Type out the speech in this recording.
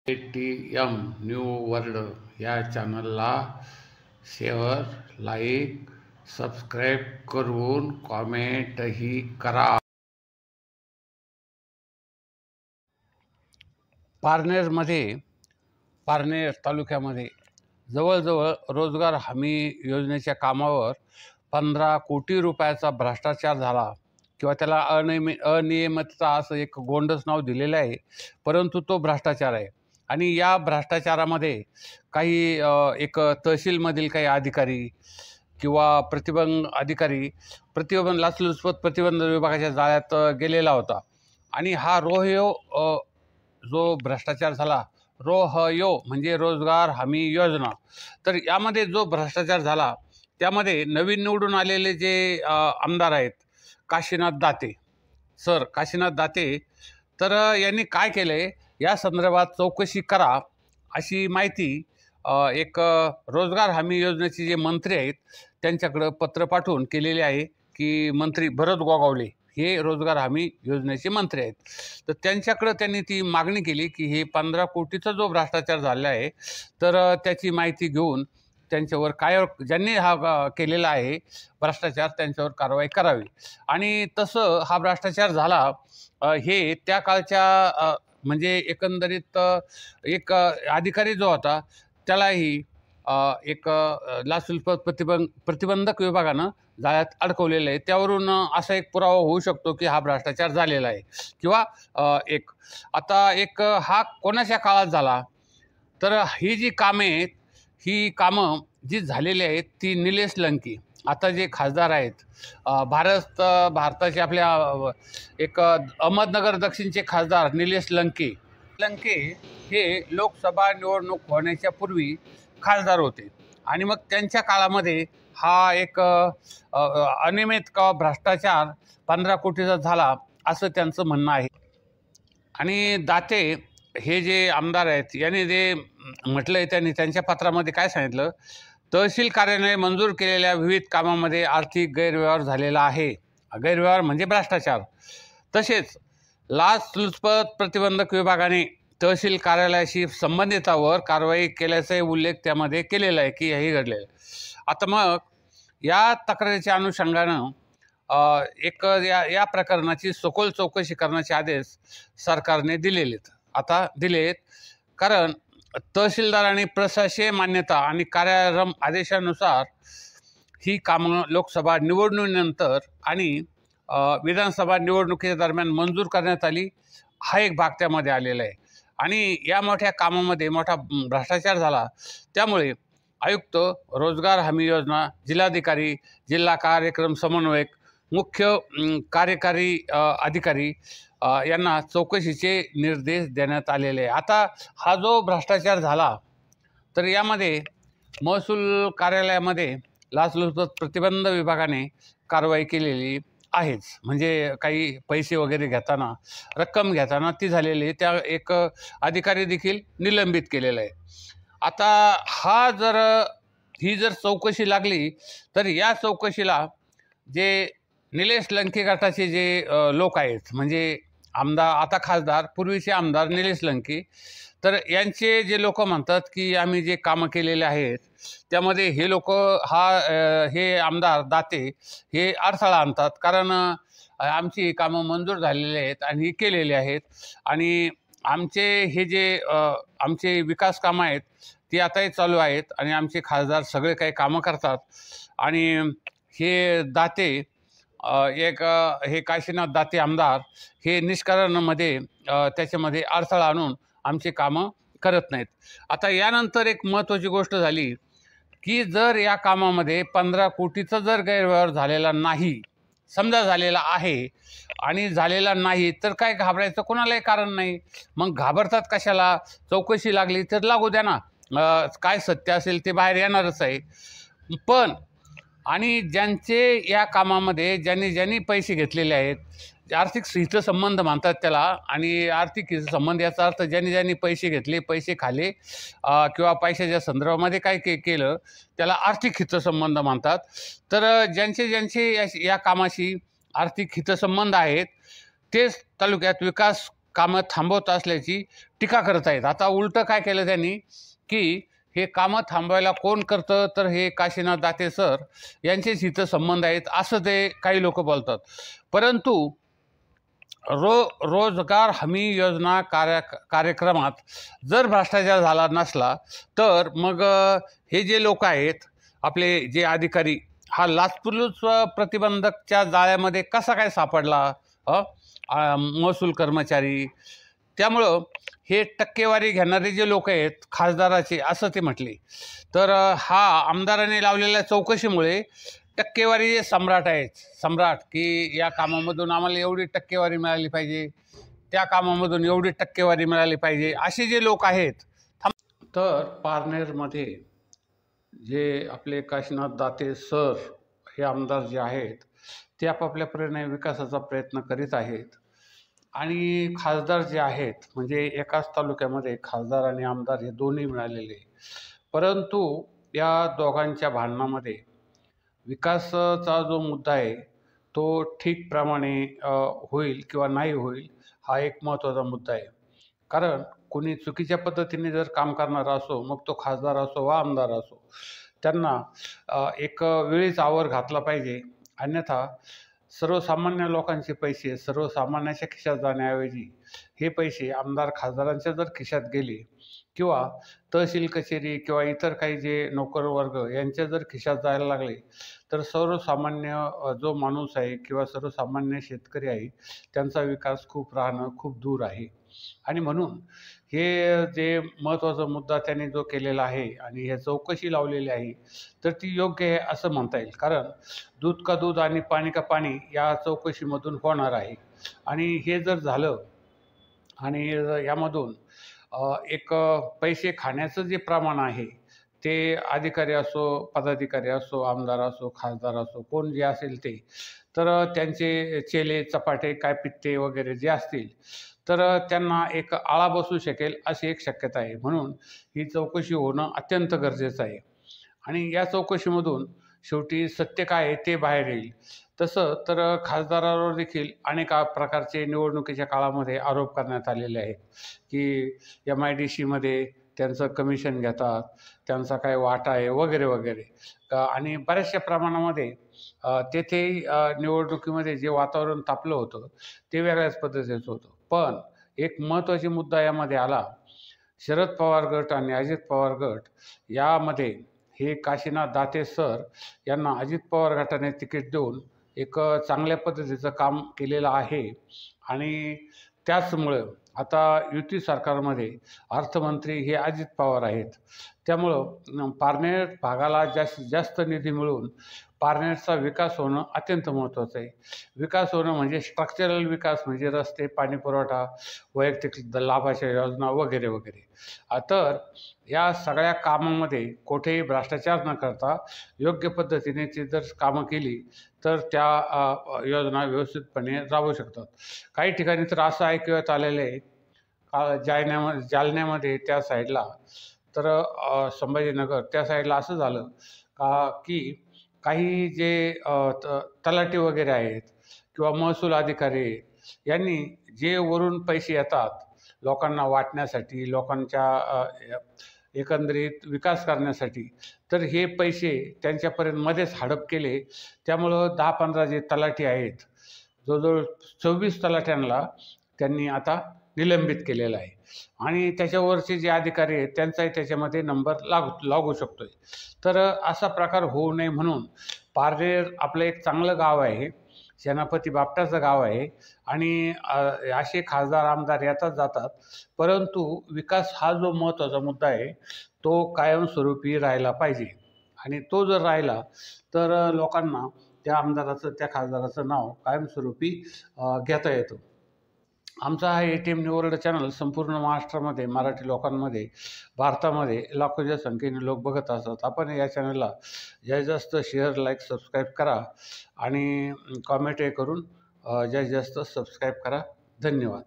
ATM new world या चॅनलला share, like, subscribe करून कॉमेंटही करा। पारनेर तालुक्यामध्ये जवळजवळ रोजगार हमी योजनेच्या कामावर 15 कोटी रुपयाचा भ्रष्टाचार झाला किंवा त्याला अनियमितता असं एक गोंडस नाव दिलेलं आहे, परंतु तो भ्रष्टाचार आहे। आणि या भ्रष्टाचारामध्ये काही एक तहसीलमधील काही अधिकारी किंवा प्रतिबंध लाचलुचपत प्रतिबंध विभागाच्या जाळ्यात गेलेला होता। आणि हा जो भ्रष्टाचार झाला, रोहयो म्हणजे रोजगार हमी योजना, तर यामध्ये जो भ्रष्टाचार झाला त्यामध्ये नवीन निवडून आलेले जे आमदार आहेत काशीनाथ दाते, तर यांनी काय केले, या संदर्भात चौकशी करा अशी माहिती एक रोजगार हमी योजनेचे जे मंत्री आहेत त्यांच्याकडे पत्र पाठवून केलेले आहे की मंत्री भरत गोगावले हे रोजगार हमी योजनेचे मंत्री आहेत। तर त्यांच्याकडे त्यांनी ती मागणी केली की हे 15 कोटीचा जो भ्रष्टाचार झाला आहे तर त्याची माहिती घेऊन त्यांच्यावर ज्यांनी हा केलेला आहे भ्रष्टाचार त्यांच्यावर कारवाई करावी। आणि तसं हा भ्रष्टाचार झाला हे त्या काळच्या म्हणजे एकंदरीत एक अधिकारी जो होता त्यालाही एक लाचलुचपत प्रतिबंधक विभागानं जाळ्यात अडकवलेलं आहे। त्यावरून असा एक पुरावा होऊ शकतो की हा भ्रष्टाचार झालेला आहे किंवा हा कोणाच्या काळात झाला, तर ही जी कामे आहेत ही कामं जी झालेली आहेत ती निलेश लंके आता जे खासदार आहेत भारताचे आपल्या एक अहमदनगर दक्षिणचे खासदार निलेश लंके हे लोकसभा निवडणूक होण्याच्या पूर्वी खासदार होते। आणि मग त्यांच्या काळामध्ये हा एक अनियमित का भ्रष्टाचार 15 कोटीचा झाला असं त्यांचं म्हणणं आहे। आणि दाते हे जे आमदार आहेत यांनी जे म्हटलं आहे त्यांनी त्यांच्या पत्रामध्ये काय सांगितलं, तहसील कार्यालयाने मंजूर केलेल्या विविध कामामध्ये आर्थिक गैरव्यवहार झालेला आहे। गैरव्यवहार म्हणजे भ्रष्टाचार। तसेच लाचलुचपत प्रतिबंधक विभागाने तहसील कार्यालयाशी संबंधितावर कारवाई केल्याचाही उल्लेख त्यामध्ये केलेला आहे की हेही घडलेलं आहे। आता मग या तक्रारीच्या अनुषंगानं या प्रकरणाची सखोल चौकशी करण्याचे आदेश सरकारने दिलेत। कारण तहसीलदार आणि प्रशासकीय मान्यता आणि कार्यारंभ आदेशानुसार ही कामं लोकसभा निवडणुकीनंतर आणि विधानसभा निवडणुकीच्या दरम्यान मंजूर करण्यात आली, हा एक भाग त्यामध्ये आलेला आहे। आणि या मोठ्या कामामध्ये मोठा भ्रष्टाचार झाला, त्यामुळे आयुक्त, रोजगार हमी योजना, जिल्हाधिकारी, जिल्हा कार्यक्रम समन्वयक, मुख्य कार्यकारी अधिकारी यांना चौकशीचे निर्देश देण्यात आलेले आहे। आता हा जो भ्रष्टाचार झाला तर यामध्ये महसूल कार्यालयामध्ये लाचलुचपत प्रतिबंध विभागाने कारवाई केलेली आहेच, म्हणजे काही पैसे वगैरे घेताना रक्कम घेताना ती झालेली, त्या एक अधिकारी देखील निलंबित केलेला आहे। आता ही जर चौकशी लागली तर या चौकशीला जे निलेश लंके गटाचे जे लोक आहेत, म्हणजे आमदार आता खासदार पूर्वीचे आमदार निलेश लंके, तर यांचे जे लोक म्हणतात की आम्ही जे कामं केलेले आहेत त्यामध्ये हे आमदार दाते हे अडथळा आणतात, कारण आमची कामं मंजूर झालेली आहेत आणि केलेली आहेत आणि आमचे विकास कामं आहेत ती आताही चालू आहेत आणि आमचे खासदार सगळे काही कामं करतात। आणि हे दाते हे काशीनाथ दाते आमदार हे निष्कारणमध्ये त्याच्यामध्ये अडथळा आणून आमचे कामं करत नाहीत। आता यानंतर एक महत्त्वाची गोष्ट झाली की जर या कामामध्ये 15 कोटीचा जर गैरव्यवहार झालेला नाही, समजा झालेला आहे आणि झालेला नाही तर काय घाबरायचं कोणालाही कारण नाही। मग घाबरतात कशाला? चौकशी लागली तर लागू द्या ना, काय सत्य असेल ते बाहेर येणारच आहे। पण आणि ज्यांचे या कामामध्ये ज्यांनी पैसे घेतलेले आहेत, आर्थिक हितसंबंध म्हणतात त्याला, आणि आर्थिक हितसंबंध याचा अर्थ ज्यांनी पैसे घेतले, पैसे खाले किंवा पैशाच्या संदर्भामध्ये काय केलं त्याला आर्थिक हितसंबंध म्हणतात। तर ज्यांचे या कामाशी आर्थिक हितसंबंध आहेत तेच तालुक्यात विकास कामं थांबवत असल्याची टीका करत आहेत. आता उलटं काय केलं त्यांनी की हे कामं थांबवायला कोण करतं, तर हे काशीनाथ दाते सर यांचेच इथं संबंध आहेत असं ते काही लोक बोलतात. परंतु रोजगार हमी योजना कार्यक्रमात जर भ्रष्टाचार झाला नसला तर मग हे जे लोक आहेत आपले जे अधिकारी हा लाचलुचपत प्रतिबंधकच्या जाळ्यामध्ये कसा काय सापडला महसूल कर्मचारी. त्यामुळं हे टक्केवारी घेणारे जे लोक आहेत खासदाराचे असं ते म्हटले. तर हा आमदाराने लावलेल्या चौकशीमुळे टक्केवारी जे सम्राट आहेत सम्राट की या कामामधून आम्हाला एवढी टक्केवारी मिळाली पाहिजे, त्या कामामधून एवढी टक्केवारी मिळाली पाहिजे असे जे लोक आहेत. तर पारनेरमध्ये जे आपले काशीनाथ दाते सर हे आमदार जे आहेत ते आपापल्या परीने विकासाचा प्रयत्न करीत आहेत. आणि खासदार जे आहेत म्हणजे एकाच तालुक्यामध्ये खासदार आणि आमदार हे दोन्ही मिळालेले, परंतु या दोघांच्या भांडणामध्ये विकासाचा जो मुद्दा आहे तो ठीक प्रमाणे होईल किंवा नाही होईल हा एक महत्त्वाचा मुद्दा आहे. कारण कोणी चुकीच्या पद्धतीने जर काम करणारा असो मग तो खासदार असो वा आमदार असो त्यांना एक वेळीच आवर घातला पाहिजे. अन्यथा सर्वसामान्य लोकांचे पैसे सर्वसामान्याच्या खिशात जाण्याऐवजी हे पैसे आमदार खासदारांच्या जर खिशात गेले किंवा तहसील कचेरी किंवा इतर काही जे नोकर वर्ग यांच्या जर खिशात जायला लागले तर सर्वसामान्य जो माणूस आहे किंवा सर्वसामान्य शेतकरी आहे त्यांचा विकास राहणं खूप दूर आहे. आणि म्हणून हे जे महत्त्वाचा मुद्दा त्यांनी जो केलेला आहे आणि हे चौकशी लावलेली आहे तर ती योग्य आहे असं म्हणता येईल. कारण दूध का दूध आणि पाणी का पाणी या चौकशीमधून होणार आहे. आणि हे जर झालं आणि यामधून एक पैसे खाण्याचं जे प्रमाण आहे ते अधिकारी असो पदाधिकारी असो आमदार असो खासदार असो कोण जे असेल ते तर त्यांचे चेले चपाटे काय पित्ते वगैरे जे असतील तर त्यांना एक आळा बसू शकेल अशी एक शक्यता आहे. म्हणून ही चौकशी होणं अत्यंत गरजेचं आहे. आणि या चौकशीमधून शेवटी सत्य काय आहे ते बाहेर येईल. तसं तर खासदारावर देखील अनेक प्रकारचे निवडणुकीच्या काळामध्ये आरोप करण्यात आलेले आहेत की MIDCमध्ये त्यांचं कमिशन घेतात, त्यांचा काय वाटा आहे वगैरे वगैरे. आणि बऱ्याचशा प्रमाणामध्ये तेथे निवडणुकीमध्ये जे वातावरण तापलं होतं ते वेगळ्याच पद्धतीचं होतं. पण एक महत्त्वाचा मुद्दा यामध्ये आला, शरद पवार गट आणि अजित पवार गट यामध्ये हे काशीनाथ दाते सर यांना अजित पवार गटाने तिकीट देऊन एक चांगल्या पद्धतीचं काम केलेलं आहे. आणि त्याचमुळं आता युती सरकारमध्ये अर्थमंत्री हे अजित पवार आहेत. त्यामुळं पारनेर भागाला जास्तीत जास्त निधी मिळून पारनेरचा विकास होणं अत्यंत महत्त्वाचं आहे. विकास होणं म्हणजे स्ट्रक्चरल विकास म्हणजे रस्ते पाणी पुरवठा वैयक्तिक लाभाच्या योजना वगैरे वगैरे. तर या सगळ्या कामामध्ये कुठेही भ्रष्टाचार न करता योग्य पद्धतीने ती जर कामं केली तर त्या योजना व्यवस्थितपणे राबवू शकतात. काही ठिकाणी तर असं ऐकण्यात आलेलं आहे जालन्यामध्ये त्या साईडला तर संभाजीनगर त्या साईडला असं झालं की काही जे तलाठी वगैरे आहेत किंवा महसूल अधिकारी यांनी जे वरून पैसे येतात लोकांना वाटण्यासाठी लोकांच्या एकंदरीत विकास करण्यासाठी तर हे पैसे त्यांच्यापर्यंत मध्येच हडप केले. त्यामुळं 10-15 जे तलाठी आहेत जवळजवळ 24 तलाठ्यांना त्यांनी आता निलंबित केलेलं आहे. आणि त्याच्यावरचे जे अधिकारी आहेत त्यांचाही त्याच्यामध्ये नंबर लागू शकतोय. तर असा प्रकार होऊ नये म्हणून पारनेर आपलं एक चांगलं गाव आहे, सेनापती बापटाचं गाव आहे. आणि असे खासदार आमदार येतात जातात, परंतु विकास हा जो महत्त्वाचा मुद्दा आहे तो कायमस्वरूपी राहिला पाहिजे. आणि तो जर राहिला तर लोकांना त्या आमदाराचं त्या खासदाराचं नाव कायमस्वरूपी घेता येतं. आमचा हा ATM न्यू वर्ल्ड चॅनल संपूर्ण महाराष्ट्रामध्ये मराठी लोकांमध्ये भारतामध्ये लाखोच्या संख्येने लोक बघत असतात. आपण या चॅनलला जास्तीत जास्त शेअर लाईक सबस्क्राईब करा आणि कॉमेंटही करून जास्तीत जास्त सबस्क्राईब करा. धन्यवाद.